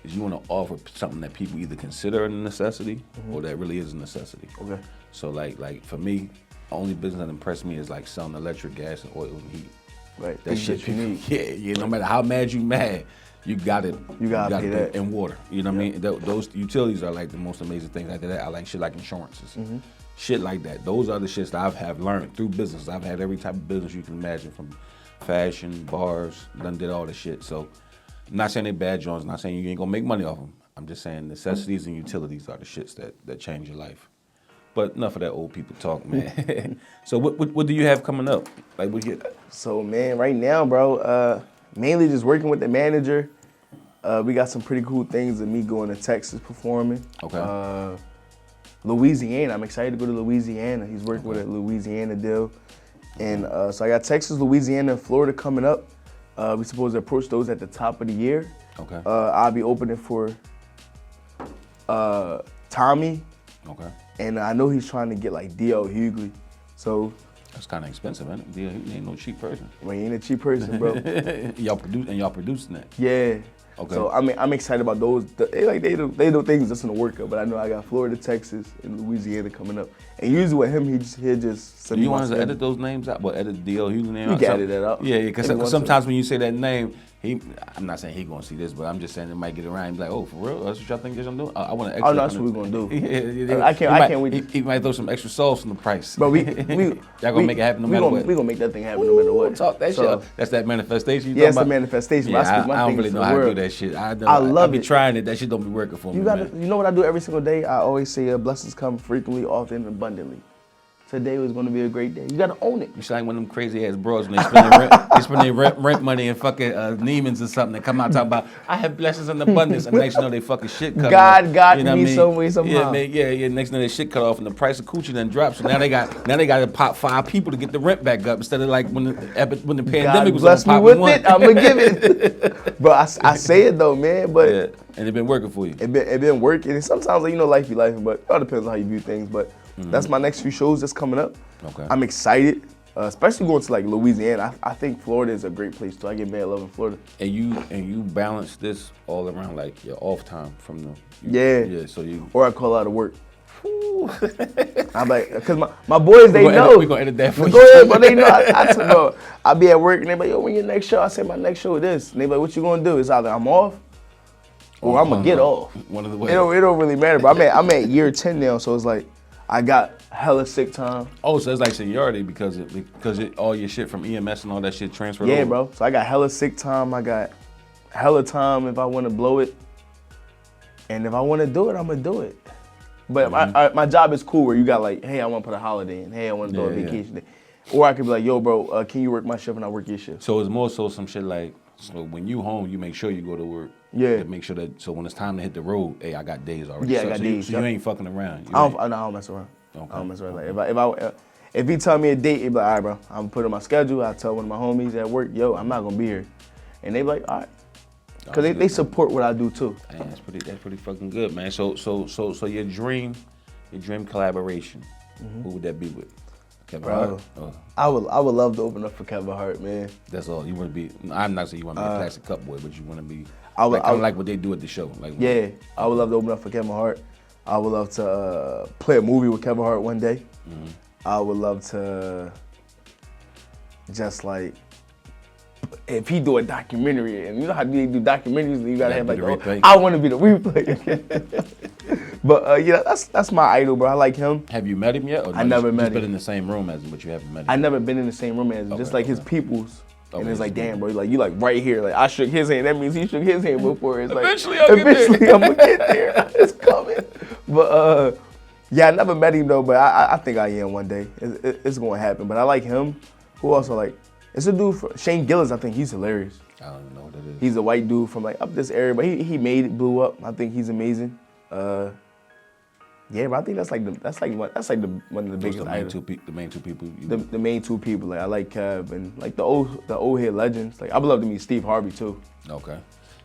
Speaker 1: is you want to offer something that people either consider a necessity or that really is a necessity.
Speaker 2: Okay.
Speaker 1: So like for me, the only business that impressed me is like selling electric, gas, and oil and heat.
Speaker 2: Right.
Speaker 1: That shit you need. Yeah. No matter how mad you mad, you got it.
Speaker 2: You gotta pay that.
Speaker 1: And water. You know what I mean? Those utilities are like the most amazing things. After that, I like shit like insurances. Shit like that. Those are the shits that I have learned through business. I've had every type of business you can imagine, from fashion, bars, done did all the shit. So I'm not saying they're bad joints, not saying you ain't gonna make money off them. I'm just saying necessities and utilities are the shits that change your life. But enough of that old people talk, man. So what do you have coming up? Like what you?
Speaker 2: So man, right now, bro, mainly just working with the manager. We got some pretty cool things of me going to Texas performing.
Speaker 1: Okay.
Speaker 2: Louisiana, I'm excited to go to Louisiana. He's working with a Louisiana deal. And so I got Texas, Louisiana, and Florida coming up. We're supposed to approach those at the top of the year.
Speaker 1: Okay.
Speaker 2: I'll be opening for Tommy.
Speaker 1: Okay.
Speaker 2: And I know he's trying to get like D.L. Hughley. So
Speaker 1: that's kind of expensive, isn't it? He ain't no cheap person.
Speaker 2: Well, he ain't a cheap person, bro.
Speaker 1: y'all producing that.
Speaker 2: Yeah.
Speaker 1: Okay.
Speaker 2: So I'm excited about those. They do things that's in the workup, but I know I got Florida, Texas, and Louisiana coming up. And usually with him, he'll just send
Speaker 1: Do
Speaker 2: me
Speaker 1: you
Speaker 2: my
Speaker 1: want us to
Speaker 2: schedule.
Speaker 1: edit those names out? Well, edit the D.L. Hughley name
Speaker 2: You
Speaker 1: out?
Speaker 2: can edit that out.
Speaker 1: Yeah, because sometimes when you say that name, I'm not saying he gonna see this, but I'm just saying it might get around and be like, oh, for real? That's what y'all think I'm doing? I want an extra.
Speaker 2: Oh, no, that's what we're gonna do.
Speaker 1: Yeah,
Speaker 2: I can't wait.
Speaker 1: He might throw some extra sauce on the price.
Speaker 2: But
Speaker 1: y'all gonna make it happen no matter what.
Speaker 2: We gonna make that thing happen no matter what.
Speaker 1: Talk that shit. That's that manifestation.
Speaker 2: Yeah, it's the manifestation.
Speaker 1: Yeah, I don't really know how to do that shit. I love it. I be trying it. That shit don't be working for me.
Speaker 2: You know what I do every single day? I always say blessings come frequently, often, and abundantly. Today was going to be a great day. You got to own it.
Speaker 1: You sound like one of them crazy ass bros when they spend their rent money and fucking Neiman's or something. They come out talking about, I have blessings in abundance. And next you know they fucking shit cut off.
Speaker 2: God got me some way, somehow.
Speaker 1: Yeah. Next you know they shit cut off and the price of coochie then drops. So now they got to pop 5 people to get the rent back up instead of like when the pandemic was
Speaker 2: bless me
Speaker 1: popping
Speaker 2: with
Speaker 1: one.
Speaker 2: it. I'm going to give it. But I say it though, man. But
Speaker 1: yeah. And it been working for you.
Speaker 2: It been working. And sometimes, like, life be life, but it all depends on how you view things. But that's my next few shows that's coming up.
Speaker 1: Okay.
Speaker 2: I'm excited, especially going to like Louisiana. I think Florida is a great place too. I get mad loving Florida.
Speaker 1: And you balance this all around like your off time from the
Speaker 2: yeah.
Speaker 1: So you
Speaker 2: or I call out of work. I'm like, cause my boys they know.
Speaker 1: We gonna edit that for you.
Speaker 2: Go ahead, but they know. I be at work and they be like, yo, when your next show? I say my next show is this. And they be like, what you gonna do? It's either I'm off or I'm gonna get off.
Speaker 1: One of the ways.
Speaker 2: It don't really matter. But I'm at year 10 now, so it's like I got hella sick time.
Speaker 1: Oh, so it's like seniority because all your shit from EMS and all that shit transferred over.
Speaker 2: Yeah, bro. So I got hella sick time. I got hella time if I want to blow it. And if I want to do it, I'm going to do it. But my job is cool where you got like, hey, I want to put a holiday in. Hey, I want to do a vacation day. Or I could be like, yo, bro, can you work my shift and I work your shift?
Speaker 1: So it's more so some shit like, so when you home, you make sure you go to work.
Speaker 2: Yeah.
Speaker 1: To make sure that, so when it's time to hit the road, hey, I got days already.
Speaker 2: Yeah,
Speaker 1: so,
Speaker 2: I got days.
Speaker 1: You ain't fucking around.
Speaker 2: I don't mess around.
Speaker 1: Okay.
Speaker 2: I don't mess around. Like if he tell me a date, he be like, all right, bro, I'm put on my schedule. I tell one of my homies at work, yo, I'm not gonna be here, and they be like, all right, because they support what I do too.
Speaker 1: Man, that's pretty fucking good, man. So your dream collaboration, who would that be with? Kevin Hart? Oh.
Speaker 2: I would love to open up for Kevin Hart, man.
Speaker 1: That's all you want to be. I'm not saying you want to be a plastic cup boy, but you want to be.
Speaker 2: I would
Speaker 1: like what they do at the show. Like
Speaker 2: I would love to open up for Kevin Hart. I would love to play a movie with Kevin Hart one day. I would love to just like, if he do a documentary, and you know how they do documentaries, you gotta have like, I want to be the replay. But yeah, that's my idol, bro. I like him.
Speaker 1: Have you met him yet? Or
Speaker 2: I never met him.
Speaker 1: Been in the same room as him, but you haven't met him.
Speaker 2: I never been in the same room as him. Just like his peoples. And it's like, damn, bro, you like right here. Like I shook his hand. That means he shook his hand before. It's like
Speaker 1: eventually
Speaker 2: I'm gonna get there. It's coming. But yeah, I never met him though. But I think I am one day. It's gonna happen. But I like him. Who also like? It's a dude for Shane Gillis. I think he's hilarious.
Speaker 1: I don't even know what that is.
Speaker 2: He's a white dude from like up this area, but he made it, blew up. I think he's amazing. Yeah, but I think that's like one of the biggest idols.
Speaker 1: The main two people.
Speaker 2: The main two people. Like I like Kev and like the old head legends. Like I would love to meet Steve Harvey too.
Speaker 1: Okay.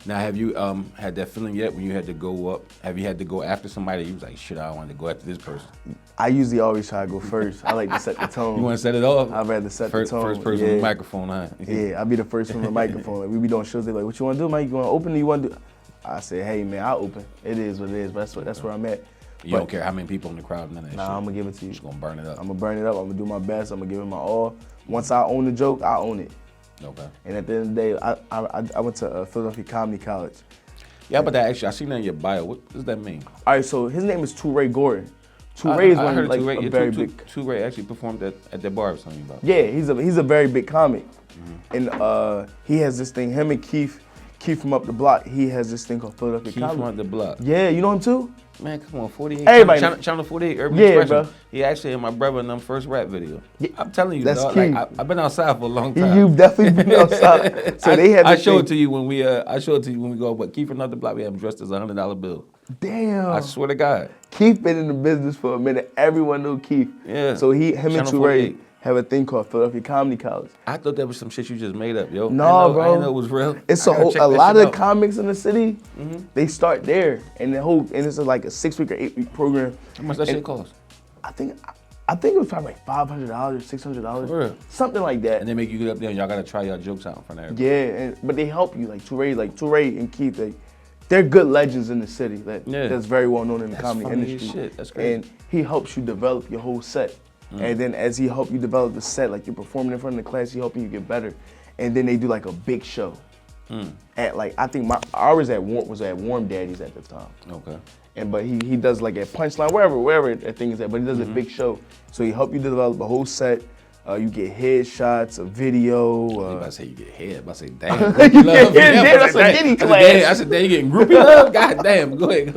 Speaker 1: Now have you had that feeling yet when you had to go up? Have you had to go after somebody? You was like, shit, I don't want to go after this person.
Speaker 2: I usually always try to go first. I like to set the tone.
Speaker 1: You want to set it off?
Speaker 2: I'd rather set the tone.
Speaker 1: First person on the microphone, huh?
Speaker 2: Yeah, I'll be the first one on the microphone. Like we be doing shows. They like, what you want to do, Mike? You want to open? Or you want to do? I say, hey man, I'll open. It is what it is. But that's where I'm at.
Speaker 1: You don't care how many people in the crowd, none of that shit.
Speaker 2: Nah, I'm gonna give it to you.
Speaker 1: Just gonna burn it up.
Speaker 2: I'm gonna burn it up. I'm gonna do my best. I'm gonna give it my all. Once I own the joke, I own it.
Speaker 1: Okay.
Speaker 2: And at the end of the day, I went to Philadelphia Comedy College.
Speaker 1: Yeah, but that actually, I seen that in your bio. What does that mean?
Speaker 2: All right, so his name is Touré Gordon. Touré is one like a very big.
Speaker 1: Touré actually performed at that bar I was telling you about.
Speaker 2: Yeah, he's a very big comic, and he has this thing. Him and Keith from up the block. He has this thing called Philadelphia Comedy.
Speaker 1: Keith from up the block.
Speaker 2: Yeah, you know him too.
Speaker 1: Man, come on, 48.
Speaker 2: Everybody,
Speaker 1: Channel 48, Urban
Speaker 2: yeah,
Speaker 1: Expression.
Speaker 2: bro.
Speaker 1: He actually in my brother and them first rap video.
Speaker 2: Yeah,
Speaker 1: I'm telling you,
Speaker 2: that's
Speaker 1: dog.
Speaker 2: key.
Speaker 1: Like, I've been outside for a long time.
Speaker 2: You've definitely been outside. So they have.
Speaker 1: I showed it to you when we. I showed it to you when we go. But Keith from up the block, we have him dressed as a $100 bill.
Speaker 2: Damn.
Speaker 1: I swear to God.
Speaker 2: Keith been in the business for a minute. Everyone knew Keith.
Speaker 1: Yeah.
Speaker 2: So him and
Speaker 1: Channel
Speaker 2: Touré
Speaker 1: 48.
Speaker 2: have a thing called Philadelphia Comedy College.
Speaker 1: I thought that was some shit you just made up, yo.
Speaker 2: No, bro.
Speaker 1: I didn't know it was real.
Speaker 2: It's a lot of comics in the city. They start there, and it's like a 6-week or 8-week program.
Speaker 1: How much that shit cost?
Speaker 2: I think it was probably like $500, $600,
Speaker 1: For real?
Speaker 2: something like that.
Speaker 1: And they make you get up there and y'all gotta try your jokes out in front of everybody.
Speaker 2: Yeah, but they help you. Like Touré and Keith, they're good legends in the city. That's very well known in the comedy
Speaker 1: funny
Speaker 2: industry.
Speaker 1: as shit. That's crazy.
Speaker 2: And he helps you develop your whole set. And then as he helps you develop the set, like you're performing in front of the class, he helping you get better. And then they do like a big show. At like I think ours was at Warm Daddies at the time.
Speaker 1: Okay.
Speaker 2: But he does like at Punchline, wherever that thing is at, but he does a big show. So he help you develop a whole set. You get headshots, a video.
Speaker 1: You about to say you get head. I say, damn.
Speaker 2: You get head, that's a Diddy class.
Speaker 1: I said, damn, you getting groupie love? God damn. Go ahead.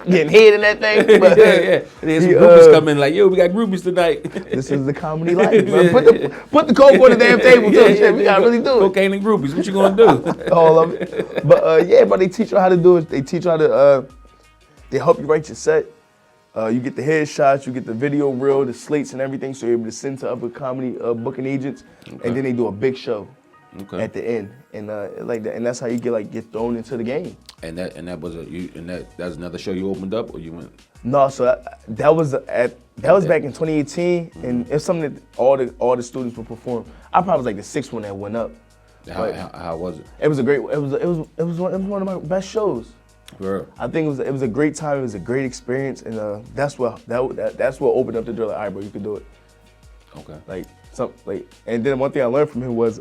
Speaker 2: Getting head in that thing. But,
Speaker 1: yeah. And then some groupies come in like, yo, we got groupies tonight.
Speaker 2: This is the comedy life, man. Put the coke on the damn table, too. Shit, we gotta really do it.
Speaker 1: Cocaine and groupies. What you gonna do?
Speaker 2: All of it. But but they teach you how to do it. They teach you how to, they help you write your set. You get the headshots, you get the video reel, the slates and everything, so you're able to send to other comedy booking agents, and then they do a big show at the end, and like that, and that's how you get thrown into the game.
Speaker 1: And that was that's another show you opened up, or you went?
Speaker 2: No, so that was back in 2018, and it's something that all the students would perform. I probably was like the sixth one that went up.
Speaker 1: How was it?
Speaker 2: It was a great. It was one of my best shows.
Speaker 1: Sure.
Speaker 2: I think it was a great time. It was a great experience, and that's what opened up the door. Like, all right, bro, you can do it.
Speaker 1: Okay.
Speaker 2: And then one thing I learned from him was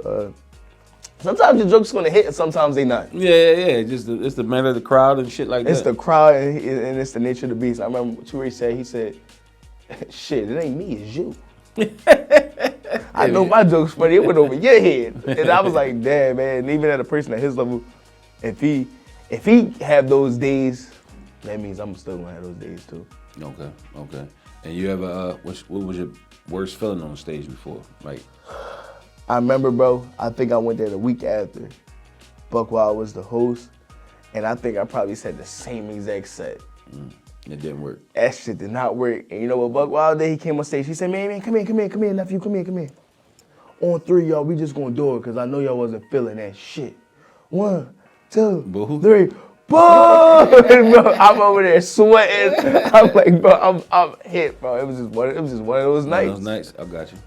Speaker 2: sometimes the joke's gonna hit, and sometimes they not.
Speaker 1: Yeah. It's the matter of the crowd and shit like that.
Speaker 2: It's the crowd, and it's the nature of the beast. I remember Toure said, "Shit, it ain't me, it's you." I know my joke's funny. It went over your head, and I was like, "Damn, man!" And even at a person at his level, if he have those days, that means I'm still gonna have those days too.
Speaker 1: Okay. And you ever, what was your worst feeling on stage before? Like,
Speaker 2: I remember, bro, I think I went there the week after. Buck Wild was the host, and I think I probably said the same exact set.
Speaker 1: It didn't work.
Speaker 2: That shit did not work. And you know what Buck Wild did? He came on stage, he said, man, come here, nephew, come here. On three, y'all, we just gonna do it, because I know y'all wasn't feeling that shit. 1, 2,
Speaker 1: Boo.
Speaker 2: 3, boom! Bro, I'm over there sweating. I'm like, bro, I'm hit, bro. It was just one of those nights.
Speaker 1: Those nights, I got you.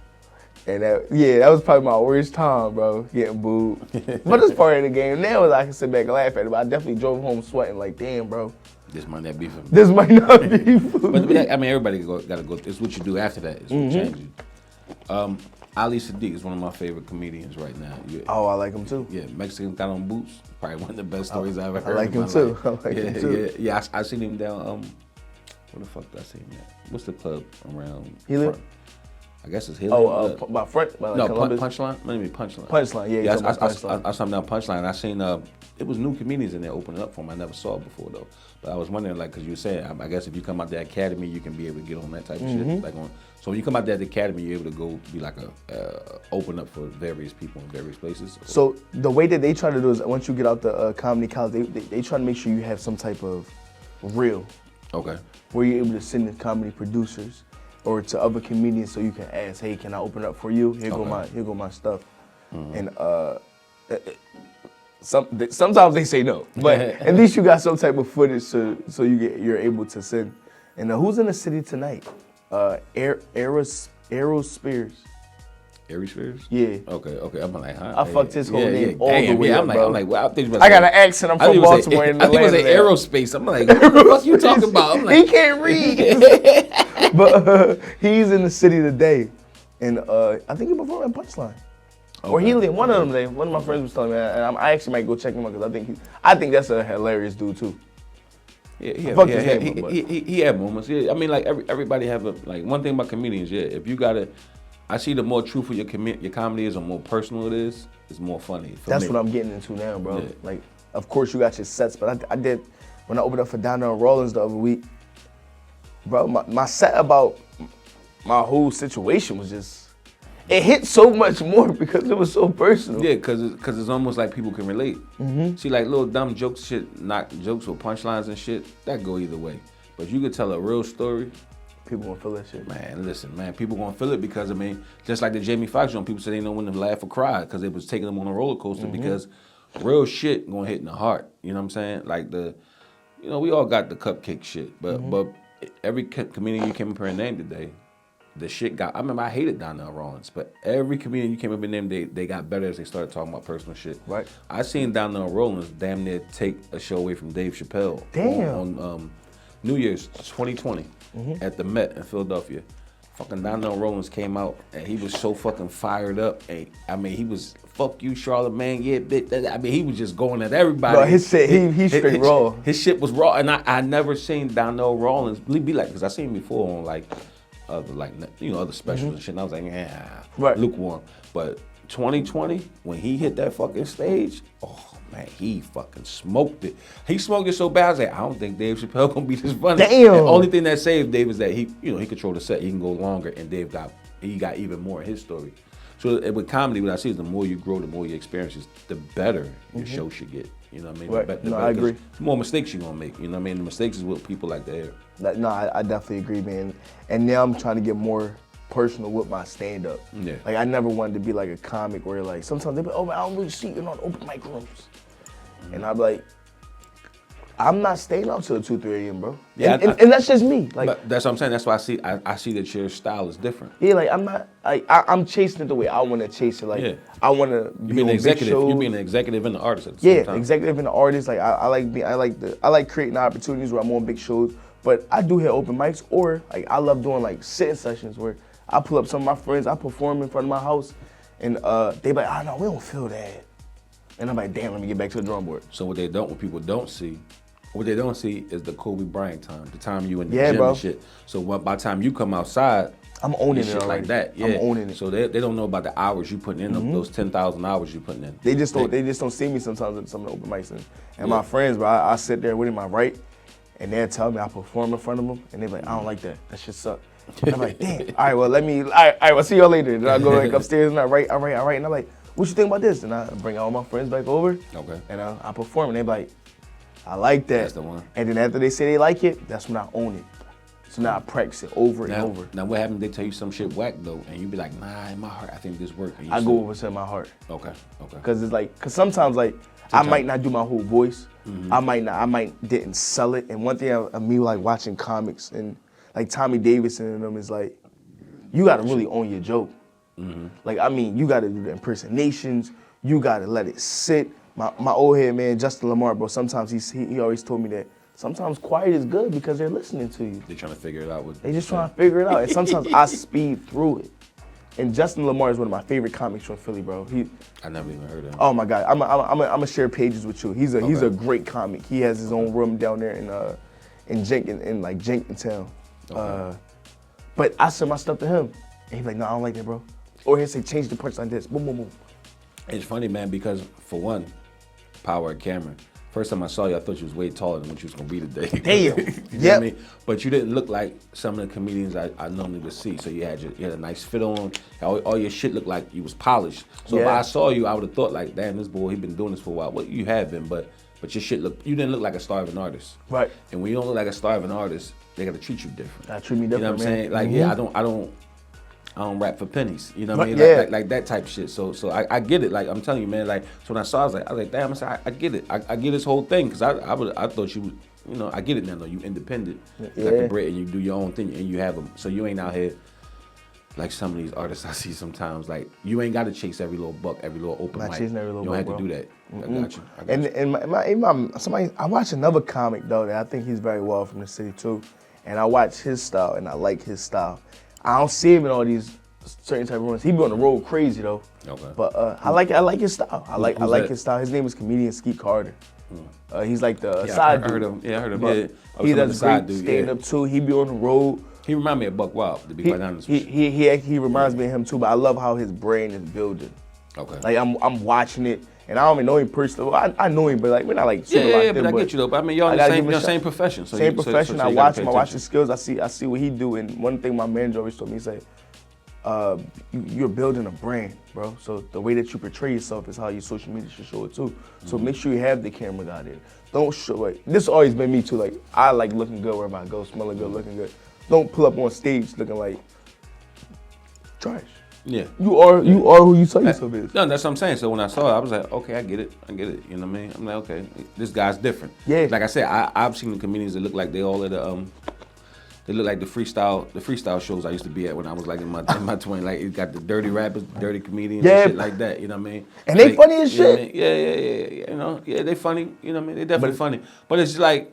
Speaker 2: And that was probably my worst time, bro, getting booed. But it's part of the game. Now I can sit back and laugh at it, but I definitely drove home sweating like, damn, bro.
Speaker 1: This might not be for me.
Speaker 2: This might not be for me.
Speaker 1: But I mean, everybody got to go. It's what you do after that. It's what changes you. Ali Sadiq is one of my favorite comedians right now.
Speaker 2: Oh, I like him too.
Speaker 1: Yeah, Mexican got on boots. Probably one of the best stories I've ever heard.
Speaker 2: I like him too.
Speaker 1: Yeah. I seen him down. Where the fuck did I see him at? What's the club around?
Speaker 2: Helium?
Speaker 1: I guess it's Helium.
Speaker 2: By front? By
Speaker 1: no,
Speaker 2: Columbus?
Speaker 1: Punchline. Maybe Punchline.
Speaker 2: Punchline, yeah.
Speaker 1: I saw him down Punchline. I seen it was new comedians in there opening up for him. I never saw it before though. But I was wondering, like, because you were saying, I guess if you come out the academy, you can be able to get on that type of shit. So when you come out the academy, you're able to go be like open up for various people in various places.
Speaker 2: So the way that they try to do is once you get out the comedy college, they try to make sure you have some type of reel.
Speaker 1: Okay.
Speaker 2: Where you're able to send to comedy producers or to other comedians so you can ask, hey, can I open up for you? Here go my stuff. And sometimes they say no, but at least you got some type of footage so you're able to send. And who's in the city tonight? Aero Spears.
Speaker 1: Aries Spears?
Speaker 2: Yeah.
Speaker 1: Okay. I'm like, huh?
Speaker 2: I fucked his whole name all the way up,
Speaker 1: I'm like, well,
Speaker 2: I got an accent. I'm from Baltimore.
Speaker 1: I think it was an aerospace. I'm like, what the fuck you talking about? I'm like,
Speaker 2: he can't read. But he's in the city today, and I think he performed at Punchline. Or Helium, one of them days. One of my friends was telling me, and I actually might go check him out because I think that's a hilarious dude too.
Speaker 1: Yeah, he had moments. Yeah, I mean, like everybody have one thing about comedians. Yeah, if you gotta, I see the more truthful your comedy is, or more personal it is, it's more funny.
Speaker 2: That's what I'm getting into now, bro. Yeah. Like, of course you got your sets, but I did when I opened up for Donnell Rawlins the other week, bro. My set about my whole situation was just. It hit so much more because it was so personal.
Speaker 1: Yeah, because it's almost like people can relate. See, like little dumb jokes, not jokes or punchlines and shit, that go either way. But you could tell a real story.
Speaker 2: People gonna feel that shit.
Speaker 1: Man, listen, people gonna feel it because, I mean, just like the Jamie Foxx joke, people say they know when to laugh or cry because it was taking them on a roller coaster because real shit gonna hit in the heart. You know what I'm saying? Like we all got the cupcake shit, but every comedian you came up here and named today, the shit got. I remember I hated Donnell Rawlins, but every comedian you came up in them, they got better as they started talking about personal shit.
Speaker 2: Right.
Speaker 1: I seen Donnell Rawlins damn near take a show away from Dave Chappelle.
Speaker 2: Damn.
Speaker 1: On New Year's 2020 at the Met in Philadelphia. Fucking Donnell Rawlins came out and he was so fucking fired up. And I mean, he was fuck you, Charlamagne, yeah, bitch. I mean, he was just going at everybody.
Speaker 2: Bro, his shit, he straight raw.
Speaker 1: His shit was raw, and I never seen Donnell Rawlings be like, because I seen him before on like other specials and shit, and I was like, yeah,
Speaker 2: Right.
Speaker 1: lukewarm. But 2020, when he hit that fucking stage, oh man, he fucking smoked it. He smoked it so bad, I was like, I don't think Dave Chappelle gonna be this funny.
Speaker 2: Damn.
Speaker 1: The only thing that saved Dave is that he controlled the set, he can go longer, and Dave got even more of his story. So with comedy, what I see is the more you grow, the more you experience, the better your show should get. You know what I mean?
Speaker 2: Right.
Speaker 1: The
Speaker 2: No, I agree.
Speaker 1: The more mistakes you're gonna make. You know what I mean? The mistakes is what people like to hear.
Speaker 2: No, I definitely agree, man. And now I'm trying to get more personal with my stand-up.
Speaker 1: Yeah.
Speaker 2: Like, I never wanted to be like a comic where, like, sometimes they be, oh, man, I don't really see you on open mic rooms. And I'm like, I'm not staying up till 2, 3 a.m., bro.
Speaker 1: Yeah,
Speaker 2: and that's just me. Like,
Speaker 1: But that's what I'm saying. That's why I see that your style is different.
Speaker 2: yeah, like, I'm not, I'm chasing it the way I want to chase it. Like,
Speaker 1: Yeah.
Speaker 2: I want to
Speaker 1: You
Speaker 2: be
Speaker 1: being
Speaker 2: on
Speaker 1: an
Speaker 2: big
Speaker 1: executive.
Speaker 2: shows.
Speaker 1: You being an executive and an artist at the same
Speaker 2: Yeah,
Speaker 1: time.
Speaker 2: executive and an artist. Like, I like creating opportunities where I'm on big shows. But I do hit open mics, or like I love doing like sitting sessions where I pull up some of my friends, I perform in front of my house, and they be like, oh no, we don't feel that. And I'm like, damn, let me get back to the drum board.
Speaker 1: So what people don't see is the Kobe Bryant time, the time you in the
Speaker 2: Yeah,
Speaker 1: gym
Speaker 2: bro.
Speaker 1: and shit. So by the time you come outside,
Speaker 2: I'm owning
Speaker 1: and
Speaker 2: it
Speaker 1: shit
Speaker 2: already.
Speaker 1: like that. Yeah.
Speaker 2: I'm owning it.
Speaker 1: So they don't know about the hours you putting in, those 10,000 hours you putting in.
Speaker 2: They just don't see me sometimes at some of the open mics. And
Speaker 1: Yeah.
Speaker 2: my friends, bro, I sit there with him, I write, and they'll tell me I perform in front of them, and they're like, I don't like that. That shit suck. And I'm like, damn. All right, well, all right, well, see y'all later. Then I go like upstairs and I write, and I'm like, what you think about this? And I bring all my friends back over.
Speaker 1: Okay.
Speaker 2: And I perform, and they be like, I like that.
Speaker 1: That's the one.
Speaker 2: And then after they say they like it, that's when I own it. So now I practice it over and over.
Speaker 1: Now what happens if they tell you some shit whack though, and you be like, nah, in my heart, I think this work.
Speaker 2: I go over to my heart.
Speaker 1: Okay.
Speaker 2: Cause it's like, cause sometimes like I might not do my whole voice. I might didn't sell it. And one thing of me like watching comics and like Tommy Davidson and them is like, you gotta really own your joke. Like, I mean, you gotta do the impersonations. You gotta let it sit. My old head man, Justin Lamar, bro, sometimes he always told me that sometimes quiet is good because they're listening to you.
Speaker 1: They're trying to figure it out.
Speaker 2: They just trying to figure it out. And sometimes I speed through it. And Justin Lamar is one of my favorite comics from Philly, bro.
Speaker 1: I never even heard of him.
Speaker 2: Oh my God, I'm gonna share pages with you. He's a
Speaker 1: Okay.
Speaker 2: great comic. He has his own room down there in Jenkintown.
Speaker 1: Okay.
Speaker 2: But I send my stuff to him, and he's like, no, I don't like that, bro. Or he'll say, change the punch like this. Boom, boom, boom.
Speaker 1: It's funny, man, because for one, power of camera. First time I saw you, I thought you was way taller than what you was gonna be today.
Speaker 2: Damn.
Speaker 1: You know what I
Speaker 2: Yep.
Speaker 1: mean? But you didn't look like some of the comedians I normally would see. So you had a nice fit on. All your shit looked like you was polished. So if
Speaker 2: Yeah.
Speaker 1: I saw you, I would have thought like, damn, this boy, he been doing this for a while. Well, you have been, but your shit you didn't look like a starving artist.
Speaker 2: Right.
Speaker 1: And when you don't look like a starving artist, they gotta treat you different.
Speaker 2: Gotta treat me
Speaker 1: You know
Speaker 2: different,
Speaker 1: what I'm
Speaker 2: man.
Speaker 1: saying? Like, yeah, I don't rap for pennies. You know what I mean?
Speaker 2: Right, yeah.
Speaker 1: Like that type of shit. So I get it. Like I'm telling you, man. Like so when I saw, I was like, damn. I get it. I get this whole thing because I thought you, I get it now. Though you independent, like
Speaker 2: Yeah.
Speaker 1: a Brit, and you do your own thing, and you have them. So you ain't out here like some of these artists I see sometimes. Like you ain't got to chase every little buck, every little open
Speaker 2: Not
Speaker 1: mic.
Speaker 2: chasing every little
Speaker 1: you don't
Speaker 2: buck,
Speaker 1: have to
Speaker 2: bro.
Speaker 1: do that. I got you. I got you.
Speaker 2: I watch another comic though that I think he's very well from the city too, and I watch his style and I like his style. I don't see him in all these certain type of runs. He be on the road crazy though.
Speaker 1: Okay.
Speaker 2: But I like his style. I like
Speaker 1: who's that?
Speaker 2: his style. His name is comedian Skeet Carter. He's like the
Speaker 1: Yeah,
Speaker 2: side
Speaker 1: I heard
Speaker 2: dude.
Speaker 1: of him. Yeah, I heard of him.
Speaker 2: But
Speaker 1: Yeah. Oh,
Speaker 2: he
Speaker 1: some of
Speaker 2: does
Speaker 1: the side
Speaker 2: great
Speaker 1: dude,
Speaker 2: stand up too. He be on the road.
Speaker 1: He remind me of Buck Wild, to be quite honest with you.
Speaker 2: He reminds me of him too. But I love how his brain is building.
Speaker 1: Okay.
Speaker 2: Like I'm watching it, and I don't even know him personally. Well, I know him, but like we're not like super locked
Speaker 1: Yeah,
Speaker 2: in,
Speaker 1: but I get you though. But I mean, y'all in
Speaker 2: I
Speaker 1: the
Speaker 2: gotta give him a
Speaker 1: same
Speaker 2: shot.
Speaker 1: profession. So
Speaker 2: Same
Speaker 1: you- so-
Speaker 2: profession.
Speaker 1: so
Speaker 2: I
Speaker 1: you gotta
Speaker 2: watch
Speaker 1: pay
Speaker 2: him. I watch
Speaker 1: attention.
Speaker 2: his skills. I see what he do. And one thing my manager always told me, he said, you're building a brand, bro. So the way that you portray yourself is how your social media should show it too. So make sure you have the camera guy there. Don't show it. This has always been me too. Like I like looking good wherever I go, smelling good, looking good. Don't pull up on stage looking like trash.
Speaker 1: Yeah.
Speaker 2: You are who you tell yourself is.
Speaker 1: No, that's what I'm saying. So when I saw it, I was like, okay, I get it. You know what I mean? I'm like, okay, this guy's different.
Speaker 2: Yeah.
Speaker 1: Like I said, I've seen the comedians that look like they all at the they look like the freestyle shows I used to be at when I was like in my 20s. Like it got the dirty rappers, dirty comedians,
Speaker 2: Yeah.
Speaker 1: and shit like that. You know what I mean?
Speaker 2: And they
Speaker 1: Like,
Speaker 2: funny as
Speaker 1: you know what I
Speaker 2: shit.
Speaker 1: mean? Yeah. You know, yeah, they funny. You know what I mean? They definitely funny. But it's like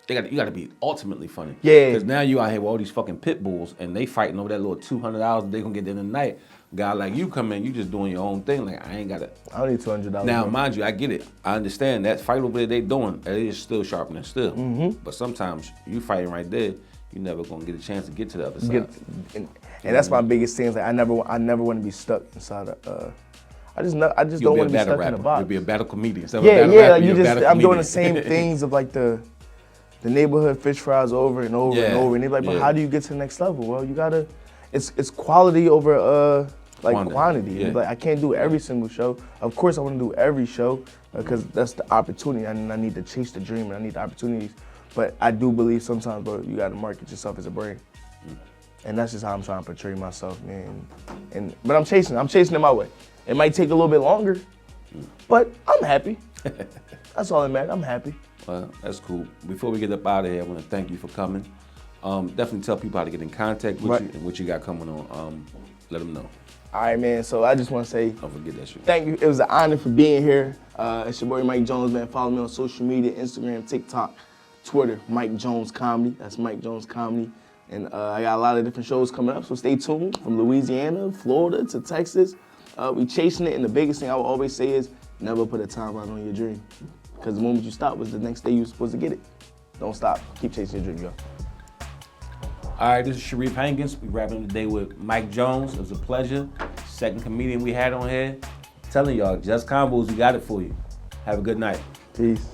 Speaker 1: you got to be ultimately funny.
Speaker 2: Yeah.
Speaker 1: Because now you out here with all these fucking pit bulls and they fighting over that little $200 they gonna get in the night. Guy like you come in, you just doing your own thing. Like I ain't got to.
Speaker 2: I don't need $200.
Speaker 1: Now,
Speaker 2: bro.
Speaker 1: mind you, I get it. I understand that fight over there they doing, it is still sharpening still. But sometimes you fighting right there, you never gonna get a chance to get to the other side.
Speaker 2: And that's my biggest thing. Is like I never want to be stuck inside a. I just
Speaker 1: You'll
Speaker 2: don't
Speaker 1: be
Speaker 2: want
Speaker 1: a
Speaker 2: to be
Speaker 1: battle
Speaker 2: stuck
Speaker 1: rapper.
Speaker 2: in a box.
Speaker 1: You'll be a battle comedian. Instead of a
Speaker 2: Yeah,
Speaker 1: battle
Speaker 2: yeah.
Speaker 1: rapper,
Speaker 2: Like
Speaker 1: you're
Speaker 2: you
Speaker 1: a
Speaker 2: just,
Speaker 1: battle
Speaker 2: I'm doing the
Speaker 1: comedian.
Speaker 2: same things of like the neighborhood fish fries over and over and
Speaker 1: Yeah,
Speaker 2: over. And they're like, but
Speaker 1: yeah.
Speaker 2: how do you get to the next level? Well, you gotta. It's quality over like quantity.
Speaker 1: Yeah.
Speaker 2: Like I can't do every single show. Of course, I want to do every show because that's the opportunity. And I need to chase the dream and I need the opportunities. But I do believe sometimes, bro, you gotta market yourself as a brand. And that's just how I'm trying to portray myself, man. But I'm chasing it my way. It might take a little bit longer, but I'm happy. That's all that matters. I'm happy.
Speaker 1: Well, that's cool. Before we get up out of here, I want to thank you for coming. Definitely tell people how to get in contact with you and what you got coming on. Let them know.
Speaker 2: All right, man. So I just want to say
Speaker 1: Don't forget that shit.
Speaker 2: thank you. It was an honor for being here. It's your boy Mike Jones, man. Follow me on social media, Instagram, TikTok, Twitter, Mike Jones Comedy. That's Mike Jones Comedy. And I got a lot of different shows coming up, so stay tuned. From Louisiana, Florida to Texas. We chasing it, and the biggest thing I will always say is never put a timeline on your dream. Because the moment you stop was the next day you were supposed to get it. Don't stop. Keep chasing your dream, yo.
Speaker 1: All right, this is Sharif Hankins. We wrapping the day with Mike Jones. It was a pleasure. Second comedian we had on here. Telling y'all, Just Convos, we got it for you. Have a good night.
Speaker 2: Peace.